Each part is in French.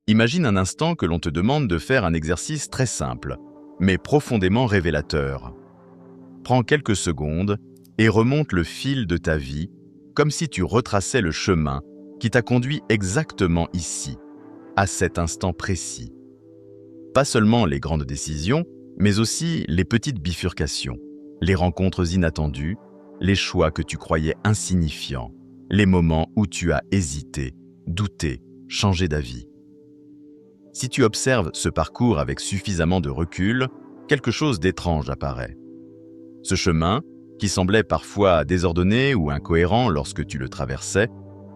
Imagine un instant que l'on te demande de faire un exercice très simple, mais profondément révélateur. Prends quelques secondes et remonte le fil de ta vie, comme si tu retraçais le chemin qui t'a conduit exactement ici, à cet instant précis. Pas seulement les grandes décisions, mais aussi les petites bifurcations, les rencontres inattendues, les choix que tu croyais insignifiants, les moments où tu as hésité, douté, changé d'avis. Si tu observes ce parcours avec suffisamment de recul, quelque chose d'étrange apparaît. Ce chemin, qui semblait parfois désordonné ou incohérent lorsque tu le traversais,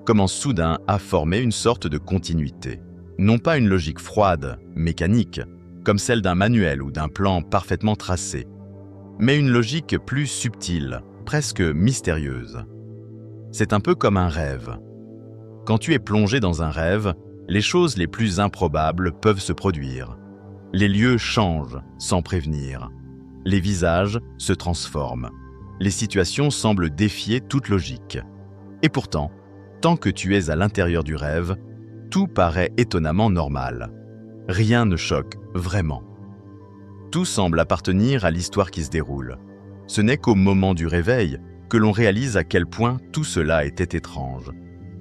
commence soudain à former une sorte de continuité. Non pas une logique froide, mécanique, comme celle d'un manuel ou d'un plan parfaitement tracé, mais une logique plus subtile, presque mystérieuse. C'est un peu comme un rêve. Quand tu es plongé dans un rêve, les choses les plus improbables peuvent se produire. Les lieux changent sans prévenir. Les visages se transforment. Les situations semblent défier toute logique. Et pourtant, tant que tu es à l'intérieur du rêve, tout paraît étonnamment normal. Rien ne choque vraiment. Tout semble appartenir à l'histoire qui se déroule. Ce n'est qu'au moment du réveil que l'on réalise à quel point tout cela était étrange.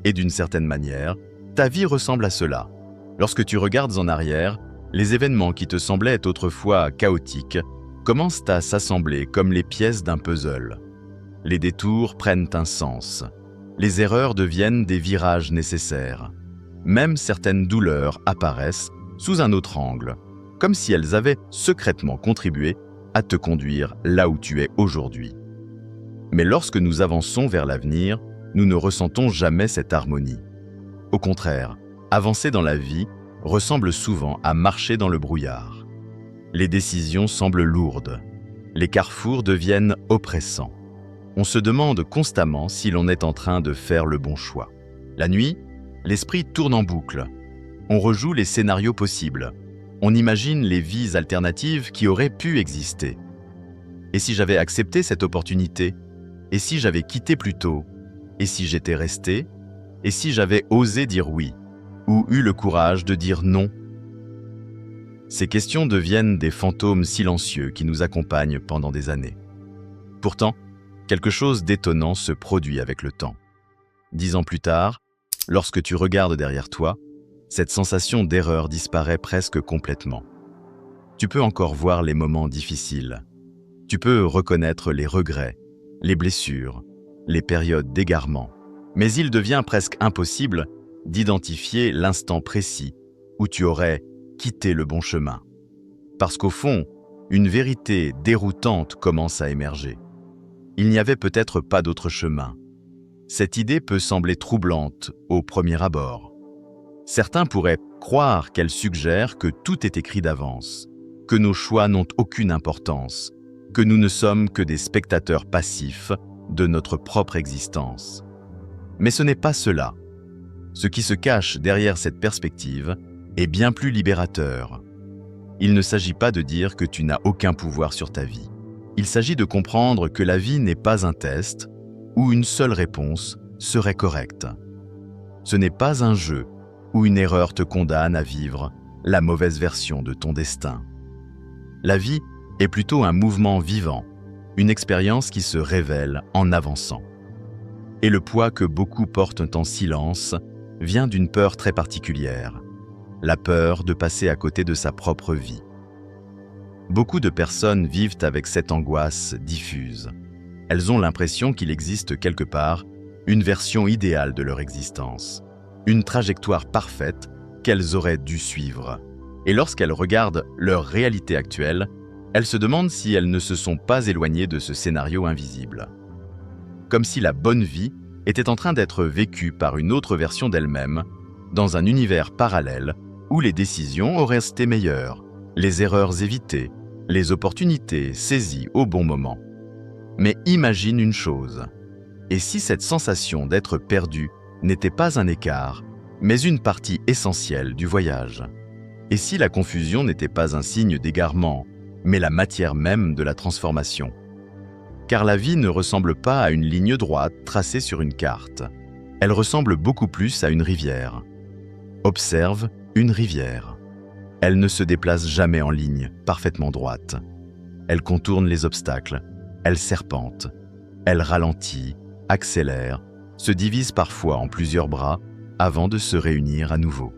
Et d'une certaine manière, ta vie ressemble à cela. Lorsque tu regardes en arrière, les événements qui te semblaient autrefois chaotiques commencent à s'assembler comme les pièces d'un puzzle. Les détours prennent un sens. Les erreurs deviennent des virages nécessaires. Même certaines douleurs apparaissent sous un autre angle, comme si elles avaient secrètement contribué à te conduire là où tu es aujourd'hui. Mais lorsque nous avançons vers l'avenir, nous ne ressentons jamais cette harmonie. Au contraire, avancer dans la vie ressemble souvent à marcher dans le brouillard. Les décisions semblent lourdes. Les carrefours deviennent oppressants. On se demande constamment si l'on est en train de faire le bon choix. La nuit, l'esprit tourne en boucle. On rejoue les scénarios possibles. On imagine les vies alternatives qui auraient pu exister. Et si j'avais accepté cette opportunité? Et si j'avais quitté plus tôt? Et si j'étais resté? Et si j'avais osé dire oui? Ou eu le courage de dire non? Ces questions deviennent des fantômes silencieux qui nous accompagnent pendant des années. Pourtant, quelque chose d'étonnant se produit avec le temps. 10 ans plus tard, lorsque tu regardes derrière toi, cette sensation d'erreur disparaît presque complètement. Tu peux encore voir les moments difficiles. Tu peux reconnaître les regrets, les blessures, les périodes d'égarement. Mais il devient presque impossible d'identifier l'instant précis où tu aurais quitté le bon chemin. Parce qu'au fond, une vérité déroutante commence à émerger. Il n'y avait peut-être pas d'autre chemin. Cette idée peut sembler troublante au premier abord. Certains pourraient croire qu'elle suggère que tout est écrit d'avance, que nos choix n'ont aucune importance, que nous ne sommes que des spectateurs passifs de notre propre existence. Mais ce n'est pas cela. Ce qui se cache derrière cette perspective est bien plus libérateur. Il ne s'agit pas de dire que tu n'as aucun pouvoir sur ta vie. Il s'agit de comprendre que la vie n'est pas un test où une seule réponse serait correcte. Ce n'est pas un jeu où une erreur te condamne à vivre la mauvaise version de ton destin. La vie est plutôt un mouvement vivant, une expérience qui se révèle en avançant. Et le poids que beaucoup portent en silence vient d'une peur très particulière, la peur de passer à côté de sa propre vie. Beaucoup de personnes vivent avec cette angoisse diffuse. Elles ont l'impression qu'il existe quelque part une version idéale de leur existence, une trajectoire parfaite qu'elles auraient dû suivre. Et lorsqu'elles regardent leur réalité actuelle, elles se demandent si elles ne se sont pas éloignées de ce scénario invisible. Comme si la bonne vie était en train d'être vécue par une autre version d'elle-même, dans un univers parallèle où les décisions auraient été meilleures, les erreurs évitées, les opportunités saisies au bon moment. Mais imagine une chose, et si cette sensation d'être perdu n'était pas un écart, mais une partie essentielle du voyage? Et si la confusion n'était pas un signe d'égarement, mais la matière même de la transformation? Car la vie ne ressemble pas à une ligne droite tracée sur une carte. Elle ressemble beaucoup plus à une rivière. Observe Une rivière. Elle ne se déplace jamais en ligne, parfaitement droite. Elle contourne les obstacles, elle serpente, elle ralentit, accélère, se divise parfois en plusieurs bras avant de se réunir à nouveau.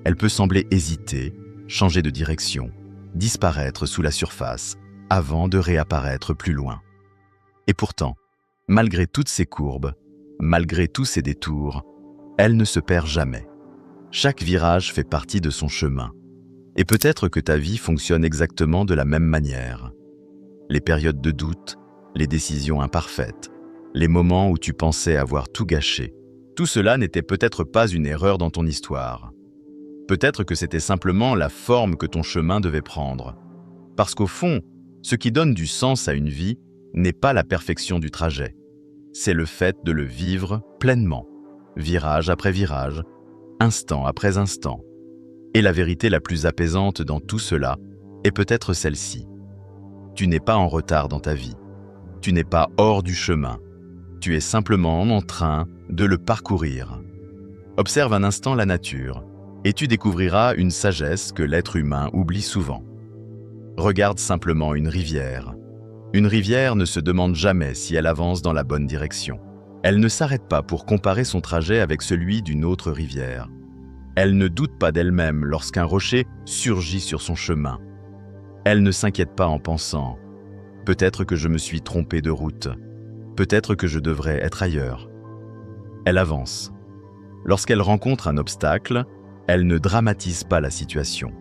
Elle peut sembler hésiter, changer de direction, disparaître sous la surface avant de réapparaître plus loin. Et pourtant, malgré toutes ces courbes, malgré tous ces détours, elle ne se perd jamais. Chaque virage fait partie de son chemin. Et peut-être que ta vie fonctionne exactement de la même manière. Les périodes de doute, les décisions imparfaites, les moments où tu pensais avoir tout gâché, tout cela n'était peut-être pas une erreur dans ton histoire. Peut-être que c'était simplement la forme que ton chemin devait prendre. Parce qu'au fond, ce qui donne du sens à une vie n'est pas la perfection du trajet. C'est le fait de le vivre pleinement, virage après virage, instant après instant. Et la vérité la plus apaisante dans tout cela est peut-être celle-ci. Tu n'es pas en retard dans ta vie. Tu n'es pas hors du chemin. Tu es simplement en train de le parcourir. Observe un instant la nature et tu découvriras une sagesse que l'être humain oublie souvent. Regarde simplement une rivière. Une rivière ne se demande jamais si elle avance dans la bonne direction. Elle ne s'arrête pas pour comparer son trajet avec celui d'une autre rivière. Elle ne doute pas d'elle-même lorsqu'un rocher surgit sur son chemin. Elle ne s'inquiète pas en pensant « peut-être que je me suis trompé de route, peut-être que je devrais être ailleurs ». Elle avance. Lorsqu'elle rencontre un obstacle, elle ne dramatise pas la situation.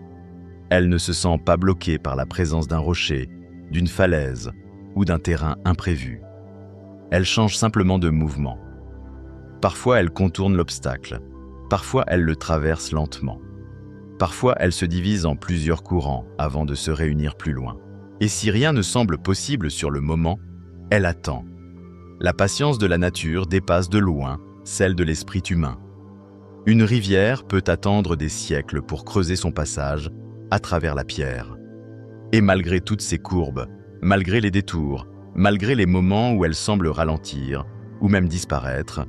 Elle ne se sent pas bloquée par la présence d'un rocher, d'une falaise ou d'un terrain imprévu. Elle change simplement de mouvement. Parfois, elle contourne l'obstacle. Parfois, elle le traverse lentement. Parfois, elle se divise en plusieurs courants avant de se réunir plus loin. Et si rien ne semble possible sur le moment, elle attend. La patience de la nature dépasse de loin celle de l'esprit humain. Une rivière peut attendre des siècles pour creuser son passage à travers la pierre. Et malgré toutes ces courbes, malgré les détours, malgré les moments où elle semble ralentir ou même disparaître,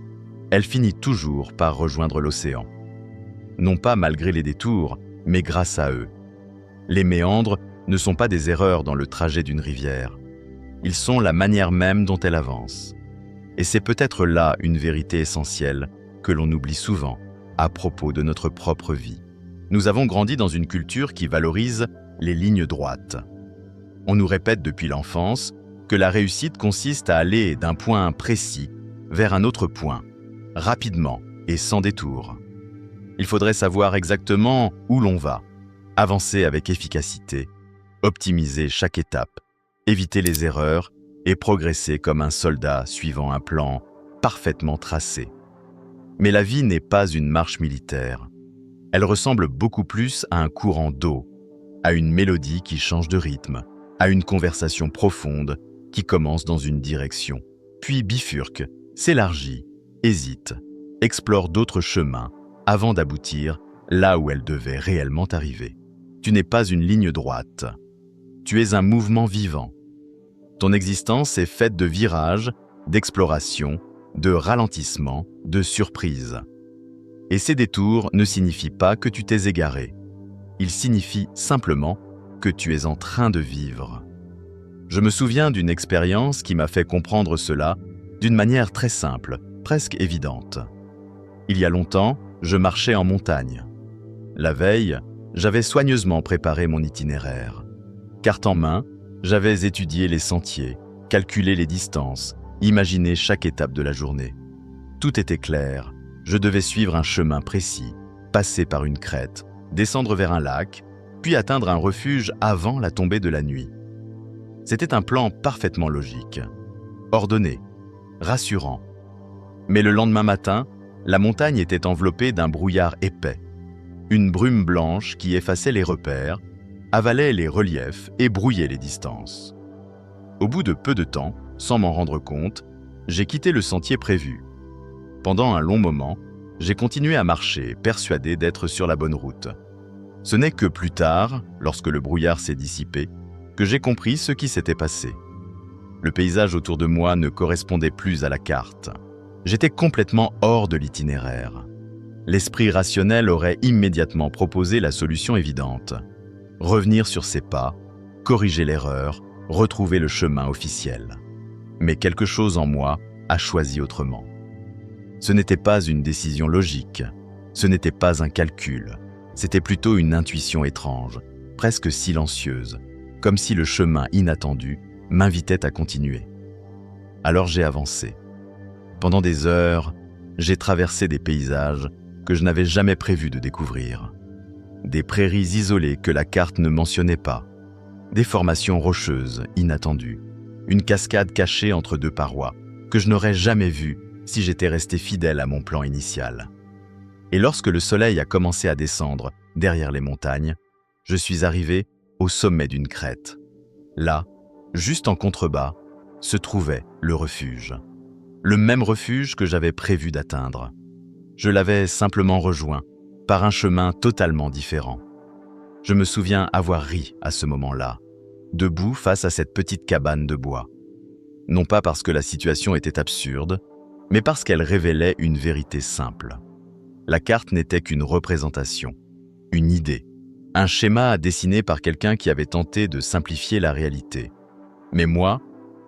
elle finit toujours par rejoindre l'océan. Non pas malgré les détours, mais grâce à eux. Les méandres ne sont pas des erreurs dans le trajet d'une rivière. Ils sont la manière même dont elle avance. Et c'est peut-être là une vérité essentielle que l'on oublie souvent à propos de notre propre vie. Nous avons grandi dans une culture qui valorise les lignes droites. On nous répète depuis l'enfance que la réussite consiste à aller d'un point précis vers un autre point, rapidement et sans détour. Il faudrait savoir exactement où l'on va, avancer avec efficacité, optimiser chaque étape, éviter les erreurs et progresser comme un soldat suivant un plan parfaitement tracé. Mais la vie n'est pas une marche militaire. Elle ressemble beaucoup plus à un courant d'eau, à une mélodie qui change de rythme, à une conversation profonde qui commence dans une direction, puis bifurque, s'élargit, hésite, explore d'autres chemins avant d'aboutir là où elle devait réellement arriver. Tu n'es pas une ligne droite. Tu es un mouvement vivant. Ton existence est faite de virages, d'exploration, de ralentissements, de surprises. Et ces détours ne signifient pas que tu t'es égaré. Ils signifient simplement que tu es en train de vivre. Je me souviens d'une expérience qui m'a fait comprendre cela d'une manière très simple, presque évidente. Il y a longtemps, je marchais en montagne. La veille, j'avais soigneusement préparé mon itinéraire. Carte en main, j'avais étudié les sentiers, calculé les distances, imaginé chaque étape de la journée. Tout était clair, je devais suivre un chemin précis, passer par une crête, descendre vers un lac, puis atteindre un refuge avant la tombée de la nuit. C'était un plan parfaitement logique, ordonné, rassurant. Mais le lendemain matin, la montagne était enveloppée d'un brouillard épais. Une brume blanche qui effaçait les repères, avalait les reliefs et brouillait les distances. Au bout de peu de temps, sans m'en rendre compte, j'ai quitté le sentier prévu. Pendant un long moment, j'ai continué à marcher, persuadé d'être sur la bonne route. Ce n'est que plus tard, lorsque le brouillard s'est dissipé, que j'ai compris ce qui s'était passé. Le paysage autour de moi ne correspondait plus à la carte. J'étais complètement hors de l'itinéraire. l'esprit rationnel aurait immédiatement proposé la solution évidente. Revenir sur ses pas, corriger l'erreur, retrouver le chemin officiel. Mais quelque chose en moi a choisi autrement. Ce n'était pas une décision logique, ce n'était pas un calcul, c'était plutôt une intuition étrange, presque silencieuse, comme si le chemin inattendu m'invitait à continuer. Alors j'ai avancé. Pendant des heures, j'ai traversé des paysages que je n'avais jamais prévu de découvrir. Des prairies isolées que la carte ne mentionnait pas, des formations rocheuses inattendues, une cascade cachée entre deux parois que je n'aurais jamais vue si j'étais resté fidèle à mon plan initial. Et lorsque le soleil a commencé à descendre derrière les montagnes, je suis arrivé au sommet d'une crête. Là, juste en contrebas, se trouvait le refuge. Le même refuge que j'avais prévu d'atteindre. Je l'avais simplement rejoint par un chemin totalement différent. Je me souviens avoir ri à ce moment-là, debout face à cette petite cabane de bois. Non pas parce que la situation était absurde, mais parce qu'elle révélait une vérité simple. La carte n'était qu'une représentation, une idée, un schéma dessiné par quelqu'un qui avait tenté de simplifier la réalité. Mais moi,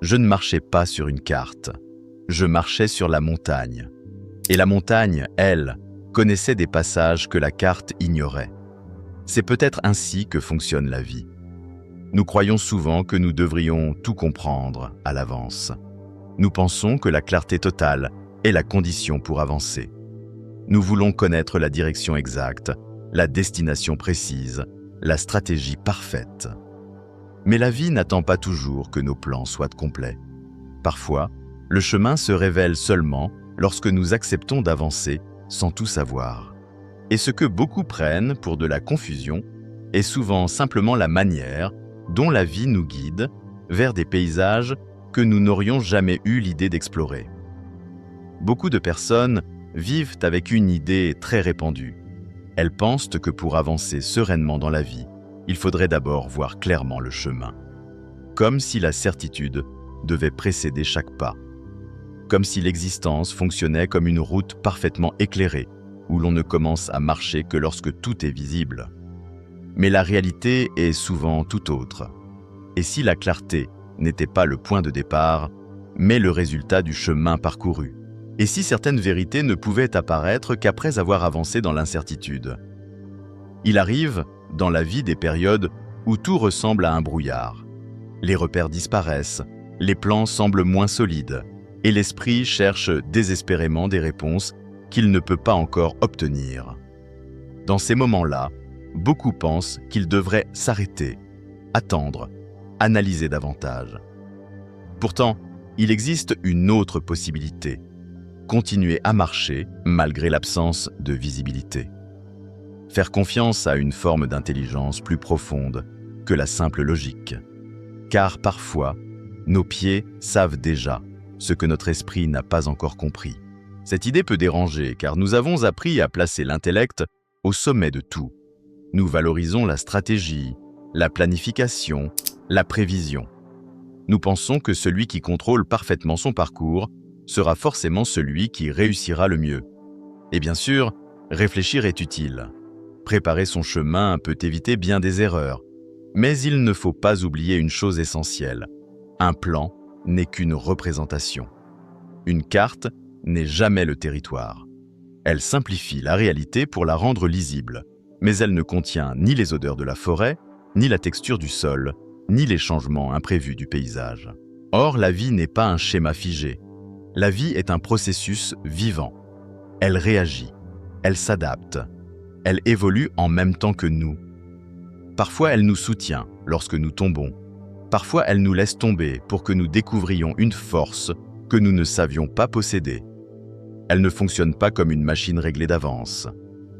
je ne marchais pas sur une carte, je marchais sur la montagne. Et la montagne, elle, connaissait des passages que la carte ignorait. C'est peut-être ainsi que fonctionne la vie. Nous croyons souvent que nous devrions tout comprendre à l'avance. Nous pensons que la clarté totale est la condition pour avancer. Nous voulons connaître la direction exacte, la destination précise, la stratégie parfaite. Mais la vie n'attend pas toujours que nos plans soient complets. Parfois, le chemin se révèle seulement lorsque nous acceptons d'avancer sans tout savoir. Et ce que beaucoup prennent pour de la confusion est souvent simplement la manière dont la vie nous guide vers des paysages que nous n'aurions jamais eu l'idée d'explorer. Beaucoup de personnes vivent avec une idée très répandue. Elles pensent que pour avancer sereinement dans la vie, il faudrait d'abord voir clairement le chemin. Comme si la certitude devait précéder chaque pas. Comme si l'existence fonctionnait comme une route parfaitement éclairée, où l'on ne commence à marcher que lorsque tout est visible. Mais la réalité est souvent tout autre. Et si la clarté n'était pas le point de départ, mais le résultat du chemin parcouru? Et si certaines vérités ne pouvaient apparaître qu'après avoir avancé dans l'incertitude? Il arrive, dans la vie, des périodes où tout ressemble à un brouillard. Les repères disparaissent, les plans semblent moins solides, et l'esprit cherche désespérément des réponses qu'il ne peut pas encore obtenir. Dans ces moments-là, beaucoup pensent qu'il devrait s'arrêter, attendre, analyser davantage. Pourtant, il existe une autre possibilité: continuer à marcher malgré l'absence de visibilité. Faire confiance à une forme d'intelligence plus profonde que la simple logique. Car parfois, nos pieds savent déjà ce que notre esprit n'a pas encore compris. Cette idée peut déranger car nous avons appris à placer l'intellect au sommet de tout. Nous valorisons la stratégie, la planification, la prévision. Nous pensons que celui qui contrôle parfaitement son parcours sera forcément celui qui réussira le mieux. Et bien sûr, réfléchir est utile. Préparer son chemin peut éviter bien des erreurs. Mais il ne faut pas oublier une chose essentielle. Un plan n'est qu'une représentation. Une carte n'est jamais le territoire. Elle simplifie la réalité pour la rendre lisible, mais elle ne contient ni les odeurs de la forêt, ni la texture du sol, ni les changements imprévus du paysage. Or, la vie n'est pas un schéma figé. La vie est un processus vivant. Elle réagit, elle s'adapte, elle évolue en même temps que nous. Parfois, elle nous soutient lorsque nous tombons. Parfois, elle nous laisse tomber pour que nous découvrions une force que nous ne savions pas posséder. Elle ne fonctionne pas comme une machine réglée d'avance.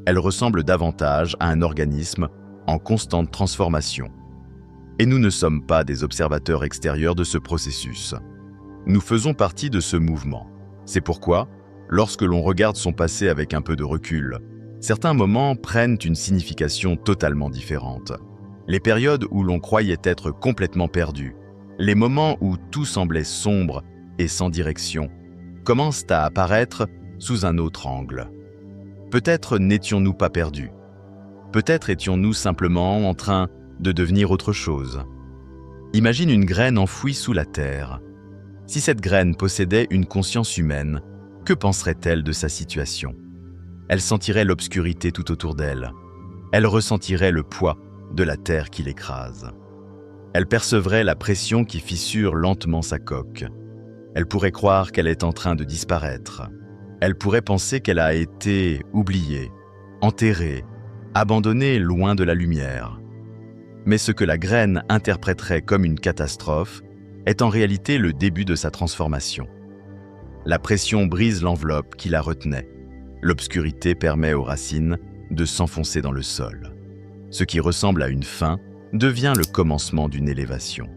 Elle ressemble davantage à un organisme en constante transformation. Et nous ne sommes pas des observateurs extérieurs de ce processus. Nous faisons partie de ce mouvement. C'est pourquoi, lorsque l'on regarde son passé avec un peu de recul, certains moments prennent une signification totalement différente. Les périodes où l'on croyait être complètement perdu, les moments où tout semblait sombre et sans direction, commencent à apparaître sous un autre angle. Peut-être n'étions-nous pas perdus. Peut-être étions-nous simplement en train de devenir autre chose. Imagine une graine enfouie sous la terre. Si cette graine possédait une conscience humaine, que penserait-elle de sa situation? Elle sentirait l'obscurité tout autour d'elle. Elle ressentirait le poids de la terre qui l'écrase. Elle percevrait la pression qui fissure lentement sa coque. Elle pourrait croire qu'elle est en train de disparaître. Elle pourrait penser qu'elle a été oubliée, enterrée, abandonnée loin de la lumière. Mais ce que la graine interpréterait comme une catastrophe est en réalité le début de sa transformation. La pression brise l'enveloppe qui la retenait. L'obscurité permet aux racines de s'enfoncer dans le sol. Ce qui ressemble à une fin devient le commencement d'une élévation.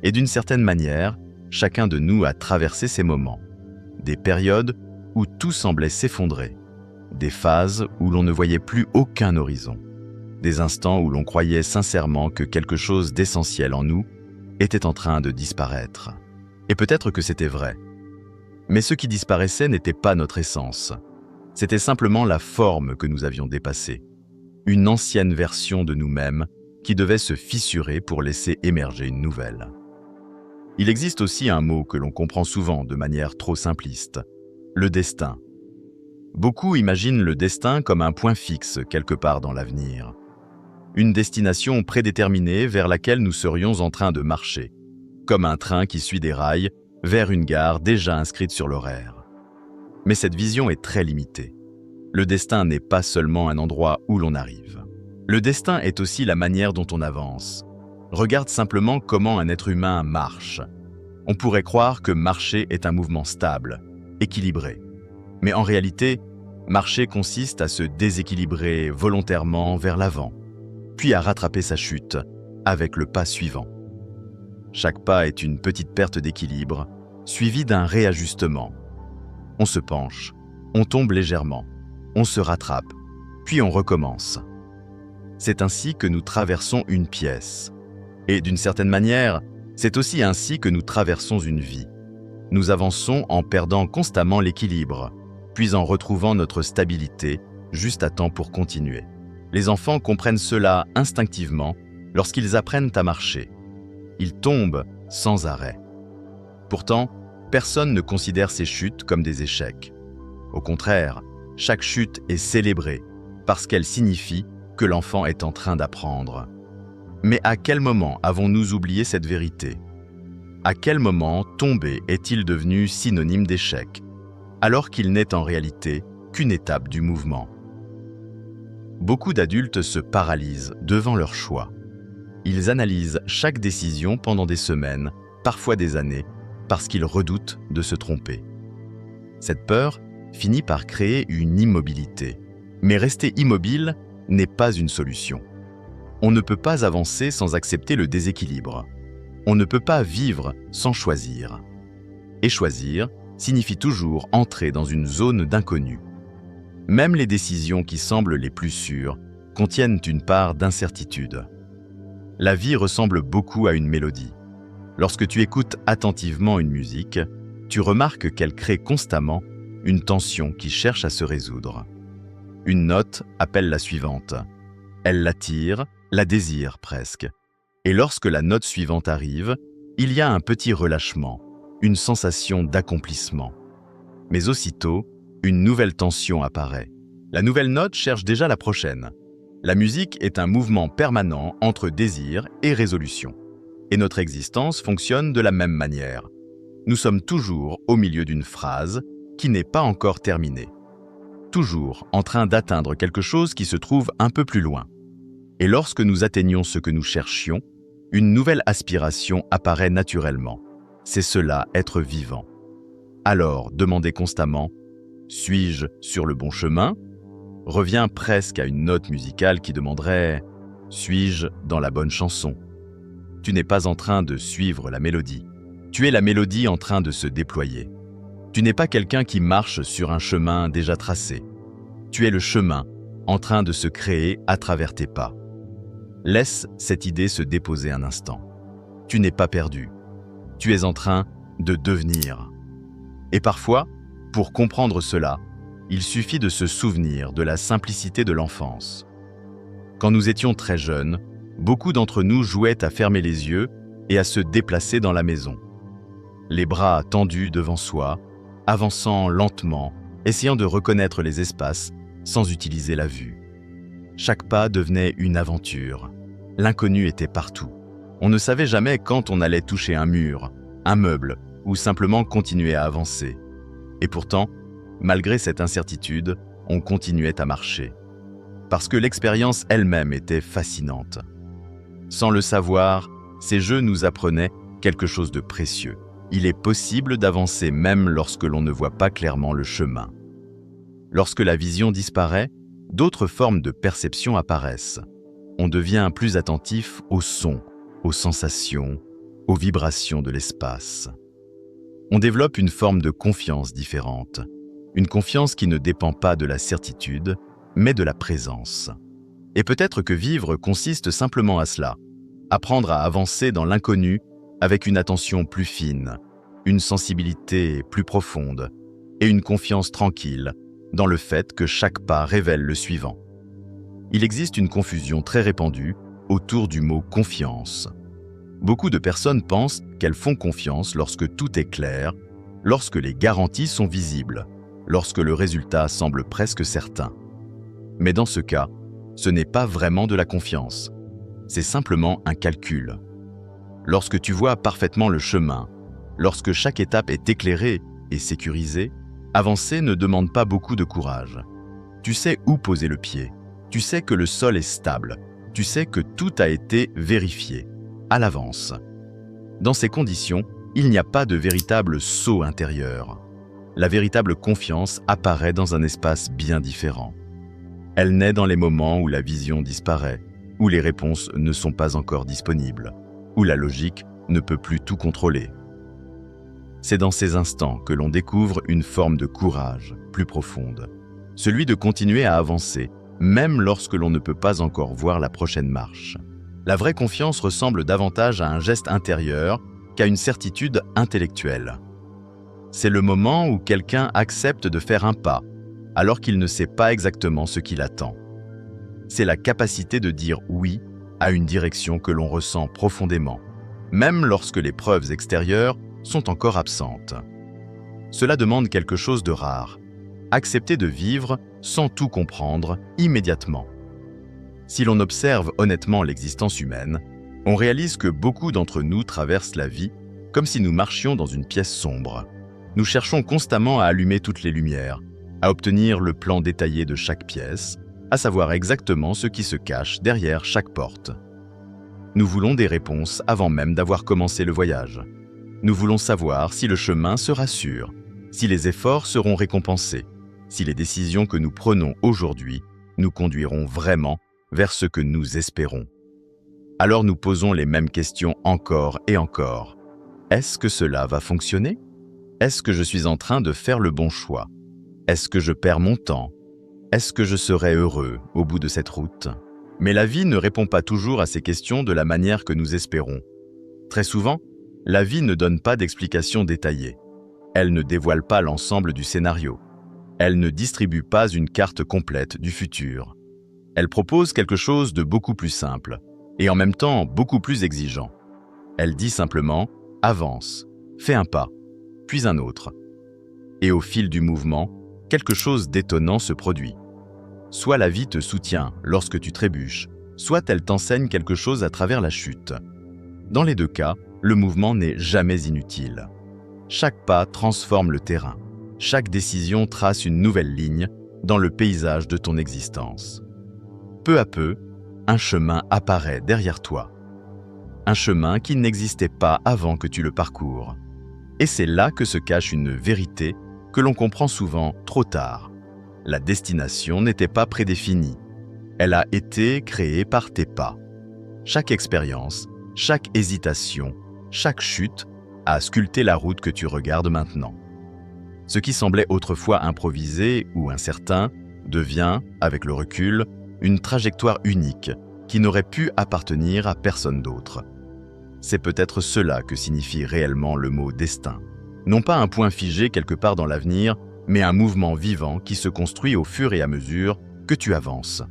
Et d'une certaine manière, chacun de nous a traversé ces moments. Des périodes où tout semblait s'effondrer. Des phases où l'on ne voyait plus aucun horizon. Des instants où l'on croyait sincèrement que quelque chose d'essentiel en nous était en train de disparaître. Et peut-être que c'était vrai. Mais ce qui disparaissait n'était pas notre essence. C'était simplement la forme que nous avions dépassée. Une ancienne version de nous-mêmes qui devait se fissurer pour laisser émerger une nouvelle. Il existe aussi un mot que l'on comprend souvent de manière trop simpliste, le destin. Beaucoup imaginent le destin comme un point fixe quelque part dans l'avenir. Une destination prédéterminée vers laquelle nous serions en train de marcher, comme un train qui suit des rails vers une gare déjà inscrite sur l'horaire. Mais cette vision est très limitée. Le destin n'est pas seulement un endroit où l'on arrive. Le destin est aussi la manière dont on avance. Regarde simplement comment un être humain marche. On pourrait croire que marcher est un mouvement stable, équilibré. Mais en réalité, marcher consiste à se déséquilibrer volontairement vers l'avant, puis à rattraper sa chute avec le pas suivant. Chaque pas est une petite perte d'équilibre, suivie d'un réajustement. On se penche, on tombe légèrement, on se rattrape, puis on recommence. C'est ainsi que nous traversons une pièce. Et d'une certaine manière, c'est aussi ainsi que nous traversons une vie. Nous avançons en perdant constamment l'équilibre, puis en retrouvant notre stabilité juste à temps pour continuer. Les enfants comprennent cela instinctivement lorsqu'ils apprennent à marcher. Ils tombent sans arrêt. Pourtant, personne ne considère ces chutes comme des échecs. Au contraire, chaque chute est célébrée parce qu'elle signifie que l'enfant est en train d'apprendre. Mais à quel moment avons-nous oublié cette vérité? À quel moment tomber est-il devenu synonyme d'échec, alors qu'il n'est en réalité qu'une étape du mouvement? Beaucoup d'adultes se paralysent devant leur choix. Ils analysent chaque décision pendant des semaines, parfois des années, parce qu'ils redoutent de se tromper. Cette peur finit par créer une immobilité. Mais rester immobile n'est pas une solution. On ne peut pas avancer sans accepter le déséquilibre. On ne peut pas vivre sans choisir. Et choisir signifie toujours entrer dans une zone d'inconnu. Même les décisions qui semblent les plus sûres contiennent une part d'incertitude. La vie ressemble beaucoup à une mélodie. Lorsque tu écoutes attentivement une musique, tu remarques qu'elle crée constamment une tension qui cherche à se résoudre. Une note appelle la suivante. Elle l'attire, la désire presque. Et lorsque la note suivante arrive, il y a un petit relâchement, une sensation d'accomplissement. Mais aussitôt, une nouvelle tension apparaît. La nouvelle note cherche déjà la prochaine. La musique est un mouvement permanent entre désir et résolution. Et notre existence fonctionne de la même manière. Nous sommes toujours au milieu d'une phrase qui n'est pas encore terminée. Toujours en train d'atteindre quelque chose qui se trouve un peu plus loin. Et lorsque nous atteignons ce que nous cherchions, une nouvelle aspiration apparaît naturellement. C'est cela, être vivant. Alors, demander constamment « Suis-je sur le bon chemin ?» revient presque à une note musicale qui demanderait « Suis-je dans la bonne chanson ?» Tu n'es pas en train de suivre la mélodie. Tu es la mélodie en train de se déployer. Tu n'es pas quelqu'un qui marche sur un chemin déjà tracé. Tu es le chemin en train de se créer à travers tes pas. Laisse cette idée se déposer un instant. Tu n'es pas perdu. Tu es en train de devenir. Et parfois, pour comprendre cela, il suffit de se souvenir de la simplicité de l'enfance. Quand nous étions très jeunes, beaucoup d'entre nous jouaient à fermer les yeux et à se déplacer dans la maison. Les bras tendus devant soi, avançant lentement, essayant de reconnaître les espaces sans utiliser la vue. Chaque pas devenait une aventure. L'inconnu était partout. On ne savait jamais quand on allait toucher un mur, un meuble ou simplement continuer à avancer. Et pourtant, malgré cette incertitude, on continuait à marcher. Parce que l'expérience elle-même était fascinante. Sans le savoir, ces jeux nous apprenaient quelque chose de précieux. Il est possible d'avancer même lorsque l'on ne voit pas clairement le chemin. Lorsque la vision disparaît, d'autres formes de perception apparaissent. On devient plus attentif aux sons, aux sensations, aux vibrations de l'espace. On développe une forme de confiance différente. Une confiance qui ne dépend pas de la certitude, mais de la présence. Et peut-être que vivre consiste simplement à cela, apprendre à avancer dans l'inconnu avec une attention plus fine, une sensibilité plus profonde et une confiance tranquille dans le fait que chaque pas révèle le suivant. Il existe une confusion très répandue autour du mot « confiance ». Beaucoup de personnes pensent qu'elles font confiance lorsque tout est clair, lorsque les garanties sont visibles, lorsque le résultat semble presque certain. Mais dans ce cas, ce n'est pas vraiment de la confiance. C'est simplement un calcul. Lorsque tu vois parfaitement le chemin, lorsque chaque étape est éclairée et sécurisée, avancer ne demande pas beaucoup de courage. Tu sais où poser le pied, tu sais que le sol est stable, tu sais que tout a été vérifié, à l'avance. Dans ces conditions, il n'y a pas de véritable saut intérieur. La véritable confiance apparaît dans un espace bien différent. Elle naît dans les moments où la vision disparaît, où les réponses ne sont pas encore disponibles, où la logique ne peut plus tout contrôler. C'est dans ces instants que l'on découvre une forme de courage plus profonde, celui de continuer à avancer, même lorsque l'on ne peut pas encore voir la prochaine marche. La vraie confiance ressemble davantage à un geste intérieur qu'à une certitude intellectuelle. C'est le moment où quelqu'un accepte de faire un pas, alors qu'il ne sait pas exactement ce qu'il attend. C'est la capacité de dire oui à une direction que l'on ressent profondément, même lorsque les preuves extérieures sont encore absentes. Cela demande quelque chose de rare, accepter de vivre sans tout comprendre immédiatement. Si l'on observe honnêtement l'existence humaine, on réalise que beaucoup d'entre nous traversent la vie comme si nous marchions dans une pièce sombre. Nous cherchons constamment à allumer toutes les lumières, à obtenir le plan détaillé de chaque pièce, à savoir exactement ce qui se cache derrière chaque porte. Nous voulons des réponses avant même d'avoir commencé le voyage. Nous voulons savoir si le chemin sera sûr, si les efforts seront récompensés, si les décisions que nous prenons aujourd'hui nous conduiront vraiment vers ce que nous espérons. Alors nous posons les mêmes questions encore et encore. Est-ce que cela va fonctionner? Est-ce que je suis en train de faire le bon choix? Est-ce que je perds mon temps? Est-ce que je serai heureux au bout de cette route? Mais la vie ne répond pas toujours à ces questions de la manière que nous espérons. Très souvent, la vie ne donne pas d'explications détaillées. Elle ne dévoile pas l'ensemble du scénario. Elle ne distribue pas une carte complète du futur. Elle propose quelque chose de beaucoup plus simple et en même temps beaucoup plus exigeant. Elle dit simplement « avance, fais un pas, puis un autre ». Et au fil du mouvement, quelque chose d'étonnant se produit. Soit la vie te soutient lorsque tu trébuches, soit elle t'enseigne quelque chose à travers la chute. Dans les deux cas, le mouvement n'est jamais inutile. Chaque pas transforme le terrain. Chaque décision trace une nouvelle ligne dans le paysage de ton existence. Peu à peu, un chemin apparaît derrière toi. Un chemin qui n'existait pas avant que tu le parcours. Et c'est là que se cache une vérité que l'on comprend souvent trop tard. La destination n'était pas prédéfinie. Elle a été créée par tes pas. Chaque expérience, chaque hésitation, chaque chute a sculpté la route que tu regardes maintenant. Ce qui semblait autrefois improvisé ou incertain devient, avec le recul, une trajectoire unique qui n'aurait pu appartenir à personne d'autre. C'est peut-être cela que signifie réellement le mot « destin ». Non pas un point figé quelque part dans l'avenir, mais un mouvement vivant qui se construit au fur et à mesure que tu avances.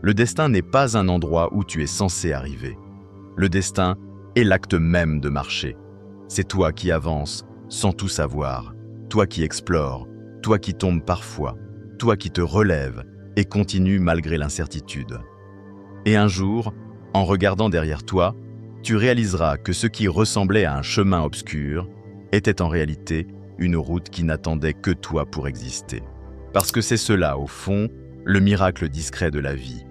Le destin n'est pas un endroit où tu es censé arriver. Le destin est l'acte même de marcher. C'est toi qui avances sans tout savoir, toi qui explores, toi qui tombes parfois, toi qui te relèves et continues malgré l'incertitude. Et un jour, en regardant derrière toi, tu réaliseras que ce qui ressemblait à un chemin obscur était en réalité une route qui n'attendait que toi pour exister. Parce que c'est cela, au fond, le miracle discret de la vie.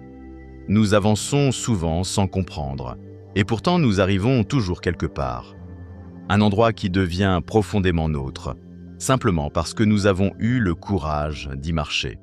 Nous avançons souvent sans comprendre, et pourtant nous arrivons toujours quelque part. Un endroit qui devient profondément nôtre, simplement parce que nous avons eu le courage d'y marcher.